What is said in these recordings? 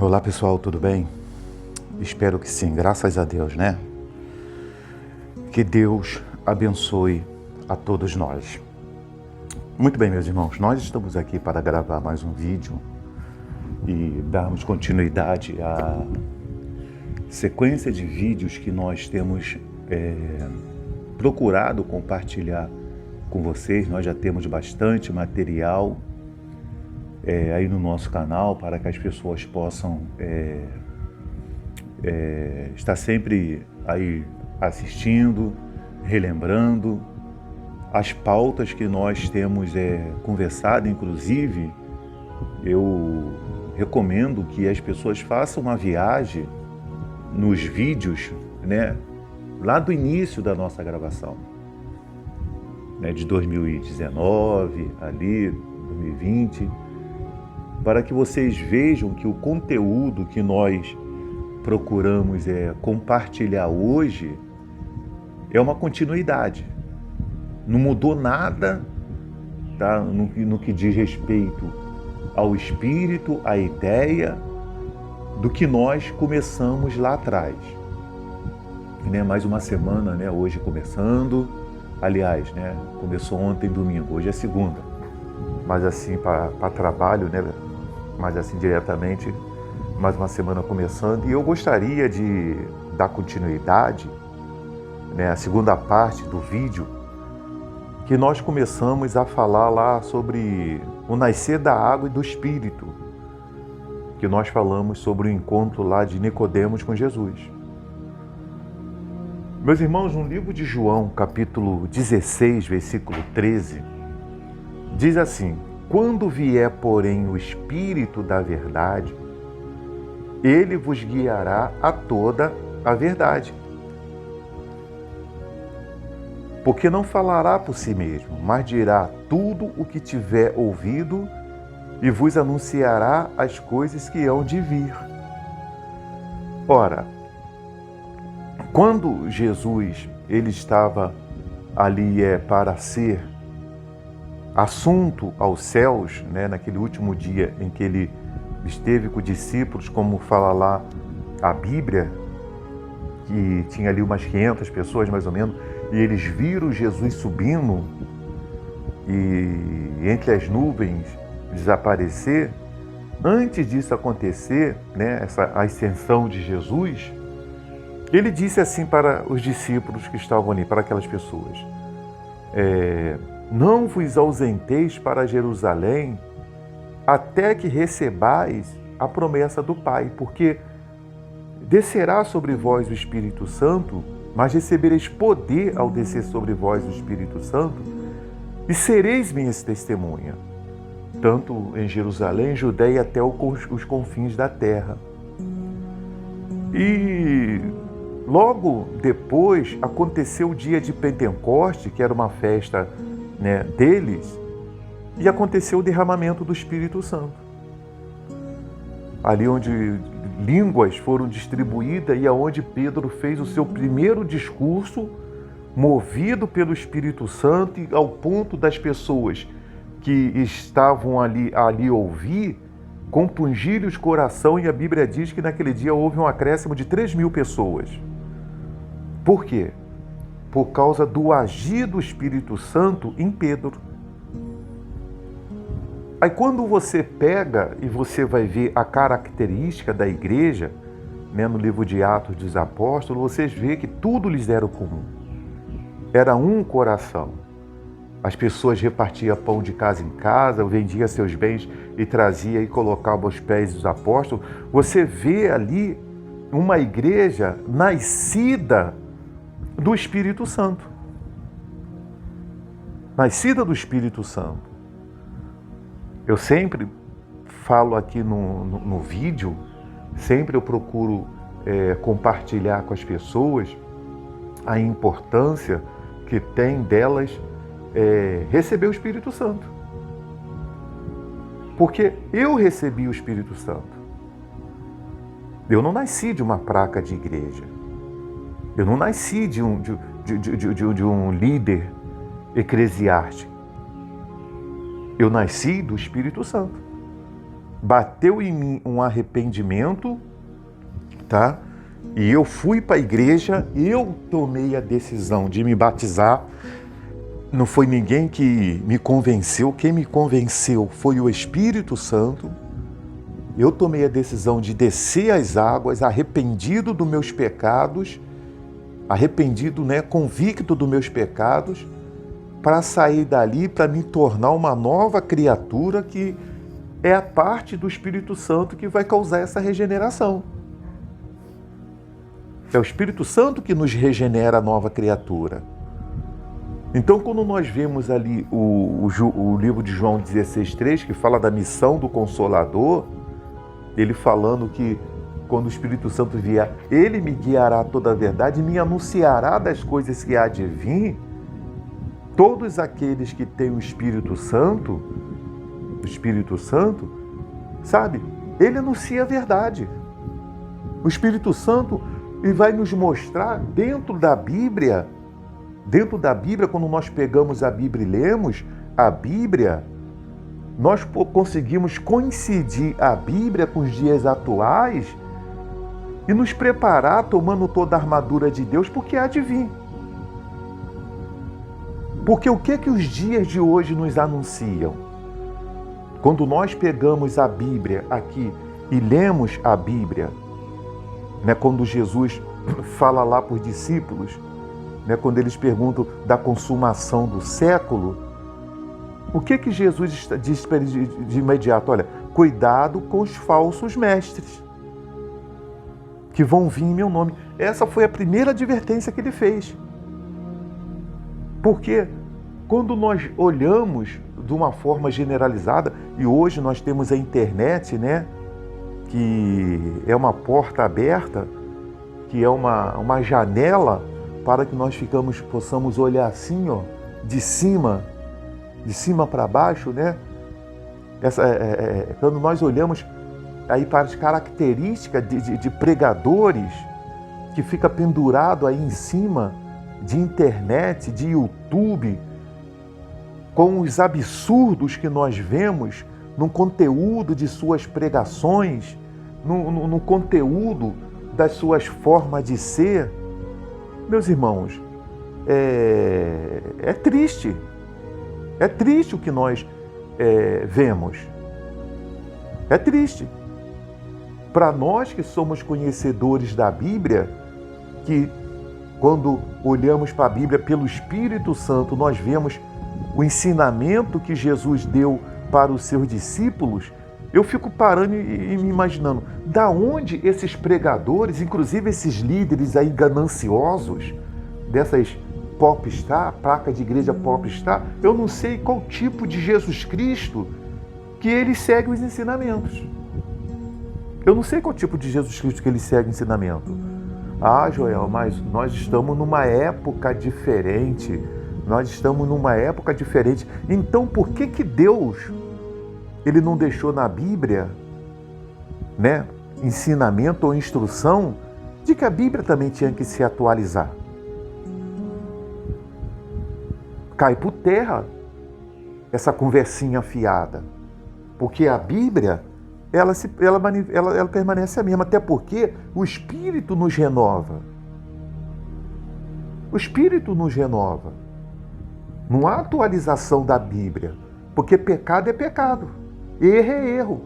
Olá pessoal, tudo bem? Espero que sim, graças a Deus, né? Que Deus abençoe a todos nós. Muito bem, meus irmãos, nós estamos aqui para gravar mais um vídeo e darmos continuidade à sequência de vídeos que nós temos procurado compartilhar com vocês. Nós já temos bastante material aí no nosso canal para que as pessoas possam estar sempre aí assistindo, relembrando as pautas que nós temos conversado. Inclusive, eu recomendo que as pessoas façam uma viagem nos vídeos, né, lá do início da nossa gravação, né, de 2019, ali, 2020, para que vocês vejam que o conteúdo que nós procuramos compartilhar hoje é uma continuidade. Não mudou nada, tá? no que diz respeito ao espírito, à ideia do que nós começamos lá atrás. Né? Mais uma semana, né? Hoje começando. Aliás, né? Começou ontem, domingo, hoje é segunda. Mas assim, para trabalho, né? Mas assim, diretamente, mais uma semana começando. E eu gostaria de dar continuidade, né? A segunda parte do vídeo, que nós começamos a falar lá sobre o nascer da água e do Espírito, que nós falamos sobre o encontro lá de Nicodemos com Jesus. Meus irmãos, no livro de João, capítulo 16, versículo 13, diz assim: quando vier, porém, o Espírito da verdade, ele vos guiará a toda a verdade. Porque não falará por si mesmo, mas dirá tudo o que tiver ouvido e vos anunciará as coisas que hão de vir. Ora, quando Jesus ele estava ali para ser assunto aos céus, né, naquele último dia em que ele esteve com os discípulos, como fala lá a Bíblia, que tinha ali umas 500 pessoas mais ou menos, e eles viram Jesus subindo e entre as nuvens desaparecer. Antes disso acontecer, né, essa ascensão de Jesus, ele disse assim para os discípulos que estavam ali, para aquelas pessoas: não vos ausenteis para Jerusalém até que recebais a promessa do Pai, porque descerá sobre vós o Espírito Santo, mas recebereis poder ao descer sobre vós o Espírito Santo, e sereis minhas testemunhas, tanto em Jerusalém, Judeia, até os confins da terra. E logo depois aconteceu o dia de Pentecoste, que era uma festa, né, deles, e aconteceu o derramamento do Espírito Santo. Ali onde línguas foram distribuídas e aonde Pedro fez o seu primeiro discurso, movido pelo Espírito Santo, e ao ponto das pessoas que estavam ali ouvir, compungir-lhes o coração, e a Bíblia diz que naquele dia houve um acréscimo de 3.000 pessoas. Por quê? Por causa do agir do Espírito Santo em Pedro. Aí quando você pega e você vai ver a característica da igreja, né, no livro de Atos dos Apóstolos, vocês vê que tudo lhes era comum. Era um coração. As pessoas repartiam pão de casa em casa, vendiam seus bens e trazia e colocava aos pés dos apóstolos. Você vê ali uma igreja nascida do Espírito Santo. Nascida do Espírito Santo. Eu sempre falo aqui no vídeo, sempre eu procuro compartilhar com as pessoas a importância que tem delas receber o Espírito Santo. Porque eu recebi o Espírito Santo. Eu não nasci de uma placa de igreja. Eu não nasci de um líder eclesiástico. Eu nasci do Espírito Santo. bateu em mim um arrependimento, tá? E eu fui para a igreja, eu tomei a decisão de me batizar. Não foi ninguém que me convenceu, quem me convenceu foi o Espírito Santo. Eu tomei a decisão de descer as águas, arrependido dos meus pecados, arrependido, convicto dos meus pecados, para sair dali, para me tornar uma nova criatura, que é a parte do Espírito Santo que vai causar essa regeneração. É o Espírito Santo que nos regenera a nova criatura. Então, quando nós vemos ali o livro de João 16,3, que fala da missão do Consolador, ele falando que quando o Espírito Santo vier, ele me guiará a toda a verdade e me anunciará das coisas que há de vir. Todos aqueles que têm o Espírito Santo, sabe? Ele anuncia a verdade. O Espírito Santo ele vai nos mostrar dentro da Bíblia, quando nós pegamos a Bíblia e lemos a Bíblia, nós conseguimos coincidir a Bíblia com os dias atuais e nos preparar tomando toda a armadura de Deus, porque há de vir. Porque o que os dias de hoje nos anunciam? Quando nós pegamos a Bíblia aqui e lemos a Bíblia, quando Jesus fala lá para os discípulos, quando eles perguntam da consumação do século, o que Jesus diz para eles de imediato? Olha, cuidado com os falsos mestres, que vão vir em meu nome. Essa foi a primeira advertência que ele fez. Porque quando nós olhamos de uma forma generalizada, e hoje nós temos a internet, que é uma porta aberta, que é uma janela para que nós possamos olhar assim, de cima para baixo, quando nós olhamos aí para as características de pregadores que fica pendurado aí em cima de internet, de YouTube, com os absurdos que nós vemos no conteúdo de suas pregações, no conteúdo das suas formas de ser. Meus irmãos, é triste. É triste o que nós vemos. É triste. Para nós que somos conhecedores da Bíblia, que quando olhamos para a Bíblia pelo Espírito Santo, nós vemos o ensinamento que Jesus deu para os seus discípulos, eu fico parando e me imaginando, da onde esses pregadores, inclusive esses líderes aí gananciosos, dessas popstar, placa de igreja popstar, eu não sei qual tipo de Jesus Cristo que eles seguem os ensinamentos. Eu não sei qual tipo de Jesus Cristo que eles seguem o ensinamento. Ah, Joel, mas nós estamos numa época diferente. Então, por que Deus ele não deixou na Bíblia, ensinamento ou instrução de que a Bíblia também tinha que se atualizar? Cai por terra essa conversinha fiada, porque a Bíblia ela permanece a mesma, até porque o Espírito nos renova. O Espírito nos renova. Não há atualização da Bíblia, porque pecado é pecado, erro é erro.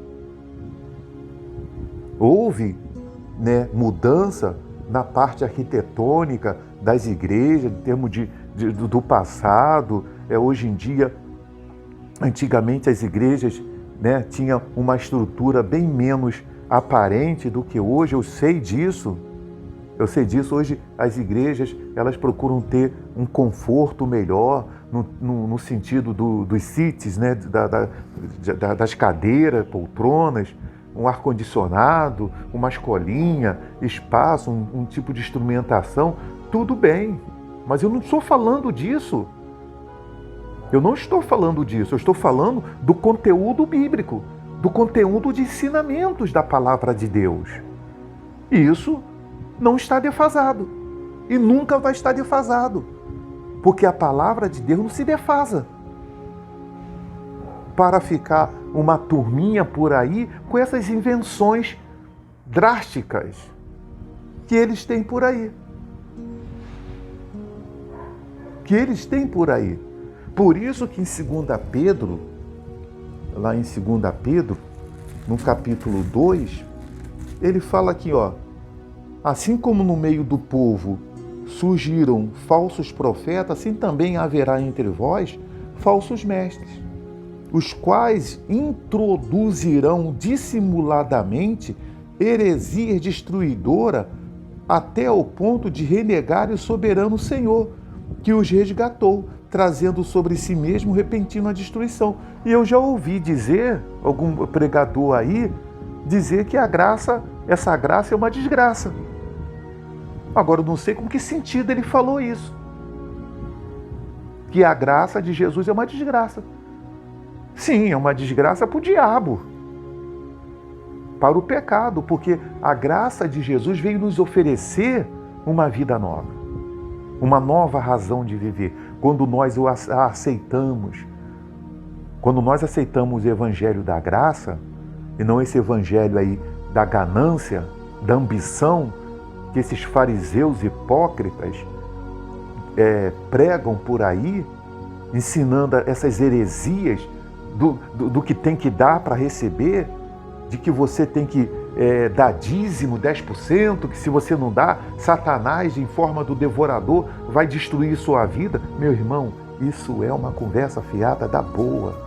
Houve mudança na parte arquitetônica das igrejas, em termos do passado. Hoje em dia, antigamente as igrejas tinham uma estrutura bem menos aparente do que hoje. Eu sei disso. Hoje as igrejas elas procuram ter um conforto melhor, no sentido dos seats, das cadeiras, poltronas, um ar-condicionado, uma escolinha, espaço, um tipo de instrumentação. Tudo bem, mas eu não estou falando disso. Eu estou falando do conteúdo bíblico, do conteúdo de ensinamentos da palavra de Deus. E isso não está defasado e nunca vai estar defasado, porque a palavra de Deus não se defasa para ficar uma turminha por aí com essas invenções drásticas que eles têm por aí. Por isso que em 2 Pedro, lá em 2 Pedro, no capítulo 2, ele fala aqui, ó, assim como no meio do povo surgiram falsos profetas, assim também haverá entre vós falsos mestres, os quais introduzirão dissimuladamente heresia destruidora até o ponto de renegar o soberano Senhor, que os resgatou, trazendo sobre si mesmo repentina destruição. E eu já ouvi dizer, algum pregador aí, dizer que essa graça é uma desgraça. Agora, eu não sei com que sentido ele falou isso. Que a graça de Jesus é uma desgraça. Sim, é uma desgraça para o diabo, para o pecado, porque a graça de Jesus veio nos oferecer uma vida nova, uma nova razão de viver. Quando nós a aceitamos, quando nós aceitamos o evangelho da graça, e não esse evangelho aí da ganância, da ambição, que esses fariseus hipócritas pregam por aí, ensinando essas heresias do que tem que dar para receber, de que você tem que dar dízimo, 10%, que se você não dá, Satanás, em forma do devorador, vai destruir sua vida. Meu irmão, isso é uma conversa fiada da boa.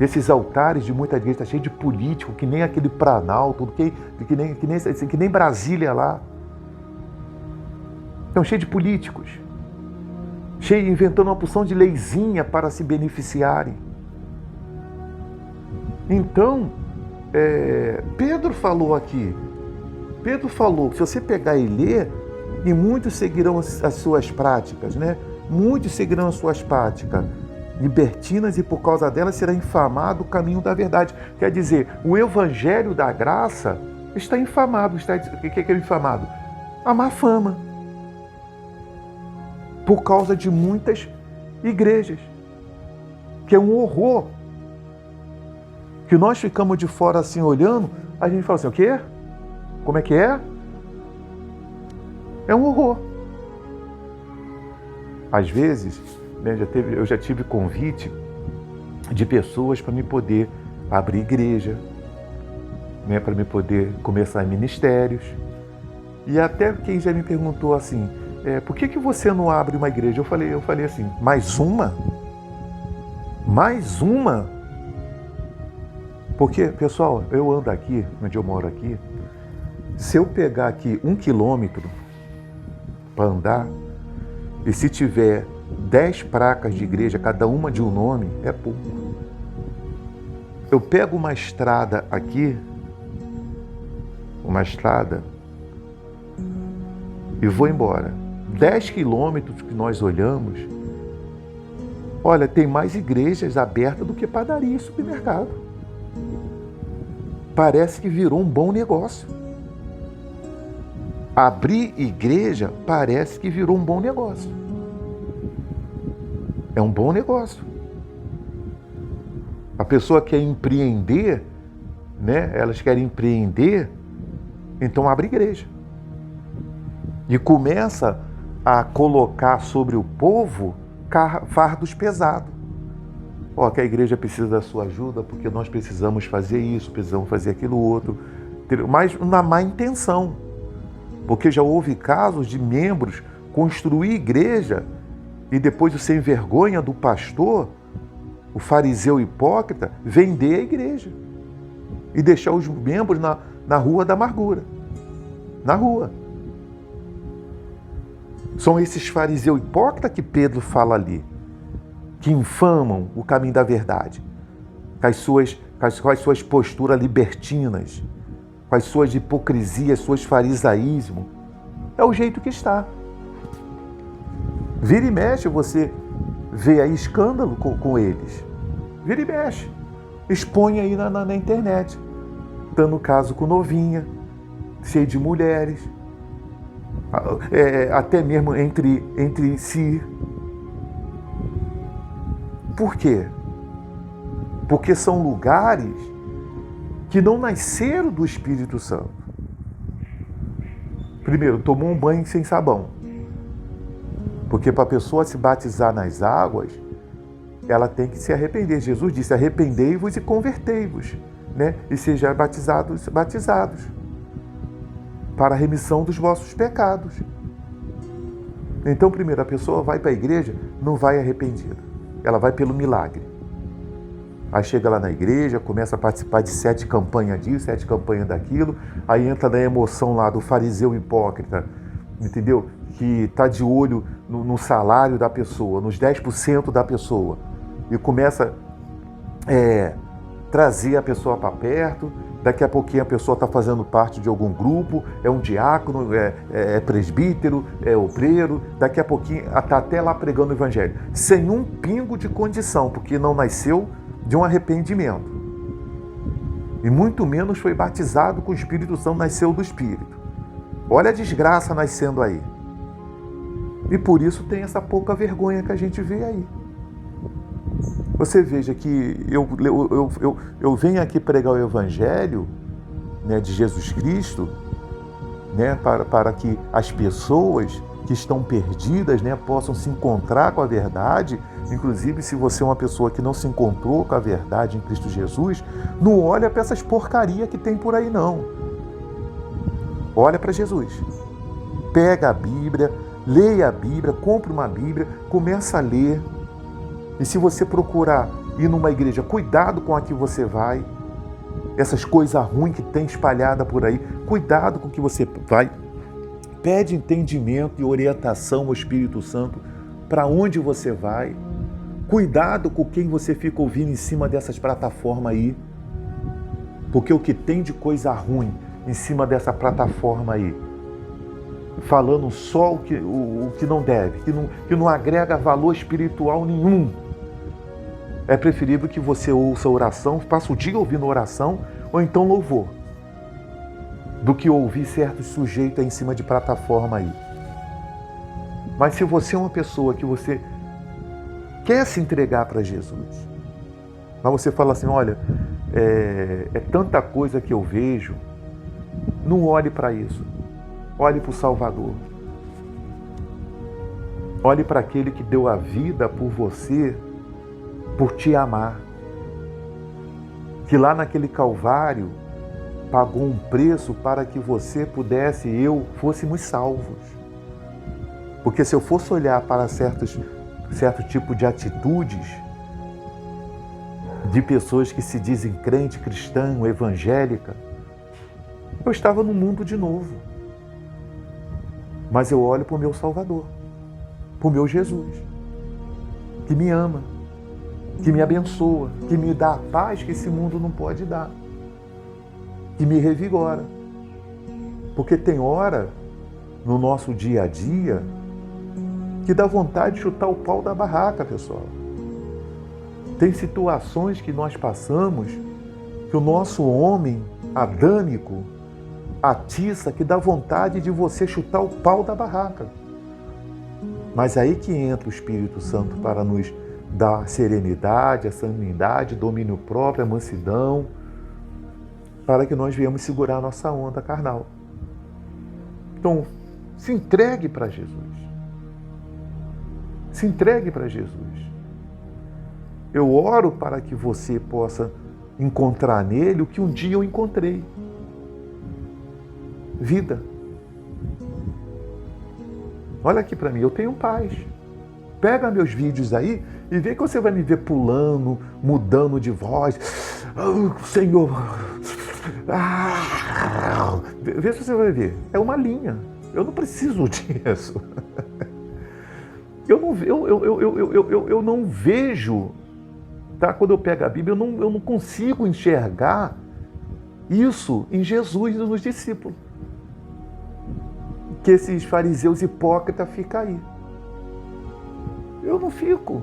Esses altares de muita igreja estão cheios de político, que nem aquele Planalto, que nem Brasília lá. Estão cheios de políticos, inventando uma porção de leizinha para se beneficiarem. Então, Pedro falou aqui, se você pegar e ler, e muitos seguirão as suas práticas, né? Muitos seguirão as suas práticas libertinas e por causa delas será infamado o caminho da verdade. Quer dizer, o evangelho da graça está infamado. O que é infamado? A má fama. Por causa de muitas igrejas. Que é um horror. Que nós ficamos de fora assim olhando, a gente fala assim, o quê? Como é que é? É um horror. Às vezes, né, eu já tive convite de pessoas para me poder abrir igreja, né, para me poder começar ministérios. E até quem já me perguntou assim, por que você não abre uma igreja? Eu falei assim, mais uma? Mais uma? Porque, pessoal, eu ando aqui, onde eu moro aqui, se eu pegar aqui 1 quilômetro para andar, e se tiver 10 placas de igreja, cada uma de um nome, é pouco. Eu pego uma estrada aqui, e vou embora. 10 quilômetros que nós olhamos, olha, tem mais igrejas abertas do que padaria e supermercado. Parece que virou um bom negócio. Abrir igreja parece que virou um bom negócio. É um bom negócio. A pessoa quer empreender, né? Elas querem empreender, então abre igreja. E começa a colocar sobre o povo fardos pesados. Ó, que a igreja precisa da sua ajuda porque nós precisamos fazer isso, precisamos fazer aquilo outro. Mas na má intenção. Porque já houve casos de membros construir igreja e depois o sem vergonha do pastor, o fariseu hipócrita, vender a igreja e deixar os membros na rua da amargura. Na rua. São esses fariseus hipócritas que Pedro fala ali, que infamam o caminho da verdade, com as suas posturas libertinas, com as suas hipocrisias, suas farisaísmos. É o jeito que está. Vira e mexe, você vê aí escândalo com eles. Vira e mexe. Expõe aí na internet. Dando caso com novinha, cheio de mulheres. Até mesmo entre si. Por quê? Porque são lugares que não nasceram do Espírito Santo. Primeiro, tomou um banho sem sabão. Porque para a pessoa se batizar nas águas, ela tem que se arrepender. Jesus disse, arrependei-vos e convertei-vos, né? E sejam batizados para a remissão dos vossos pecados. Então, primeiro, a pessoa vai para a igreja, não vai arrependida. Ela vai pelo milagre. Aí chega lá na igreja, começa a participar de 7 campanhas disso, 7 campanhas daquilo, aí entra na emoção lá do fariseu hipócrita, entendeu? Que está de olho no salário da pessoa, nos 10% da pessoa, e começa a trazer a pessoa para perto. Daqui a pouquinho a pessoa está fazendo parte de algum grupo, é um diácono, é presbítero, é obreiro, daqui a pouquinho está até lá pregando o evangelho, sem um pingo de condição, porque não nasceu de um arrependimento. E muito menos foi batizado com o Espírito Santo, nasceu do Espírito. Olha a desgraça nascendo aí. E por isso tem essa pouca vergonha que a gente vê aí. Você veja que eu venho aqui pregar o Evangelho, né, de Jesus Cristo, né, para que as pessoas que estão perdidas, né, possam se encontrar com a verdade. Inclusive, se você é uma pessoa que não se encontrou com a verdade em Cristo Jesus, não olha para essas porcarias que tem por aí, não. Olha para Jesus. Pega a Bíblia, leia a Bíblia, compra uma Bíblia, começa a ler. E se você procurar ir numa igreja, cuidado com a que você vai. Essas coisas ruins que tem espalhada por aí, cuidado com o que você vai. Pede entendimento e orientação ao Espírito Santo para onde você vai. Cuidado com quem você fica ouvindo em cima dessas plataformas aí. Porque o que tem de coisa ruim em cima dessa plataforma aí, falando só o que não deve, que não agrega valor espiritual nenhum, é preferível que você ouça oração, passe o dia ouvindo oração, ou então louvor, do que ouvir certos sujeitos aí em cima de plataforma aí. Mas se você é uma pessoa que você quer se entregar para Jesus, mas você fala assim, olha, é tanta coisa que eu vejo, não olhe para isso. Olhe para o Salvador. Olhe para aquele que deu a vida por você, por te amar. Que lá naquele Calvário pagou um preço para que você pudesse e eu fôssemos salvos. Porque se eu fosse olhar para certo tipo de atitudes de pessoas que se dizem crente, cristã, evangélica, eu estava no mundo de novo. Mas eu olho para o meu Salvador, para o meu Jesus, que me ama, que me abençoa, que me dá a paz que esse mundo não pode dar, que me revigora. Porque tem hora no nosso dia a dia que dá vontade de chutar o pau da barraca, pessoal. Tem situações que nós passamos que o nosso homem adâmico atiça, que dá vontade de você chutar o pau da barraca. Mas aí que entra o Espírito Santo para nos dar serenidade, a sanidade, domínio próprio, a mansidão, para que nós venhamos segurar a nossa onda carnal. Então, se entregue para Jesus. Se entregue para Jesus. Eu oro para que você possa encontrar nele o que um dia eu encontrei. Vida. Olha aqui para mim, eu tenho paz. Pega meus vídeos aí e vê que você vai me ver pulando, mudando de voz. Oh, Senhor. Ah, vê se você vai ver. É uma linha. Eu não preciso disso. Eu não vejo, tá? Quando eu pego a Bíblia, eu não consigo enxergar isso em Jesus e nos discípulos. Que esses fariseus hipócritas ficam aí. Eu não fico.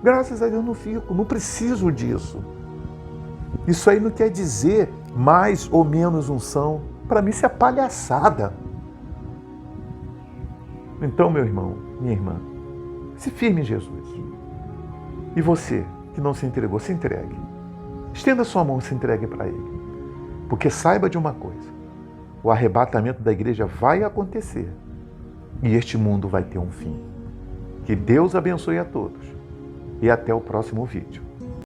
Graças a Deus eu não fico. Não preciso disso. Isso aí não quer dizer mais ou menos unção. Para mim isso é palhaçada. Então, meu irmão, minha irmã, se firme em Jesus. E você? que não se entregou, se entregue. Estenda sua mão e se entregue para Ele. Porque saiba de uma coisa, o arrebatamento da igreja vai acontecer e este mundo vai ter um fim. Que Deus abençoe a todos e até o próximo vídeo.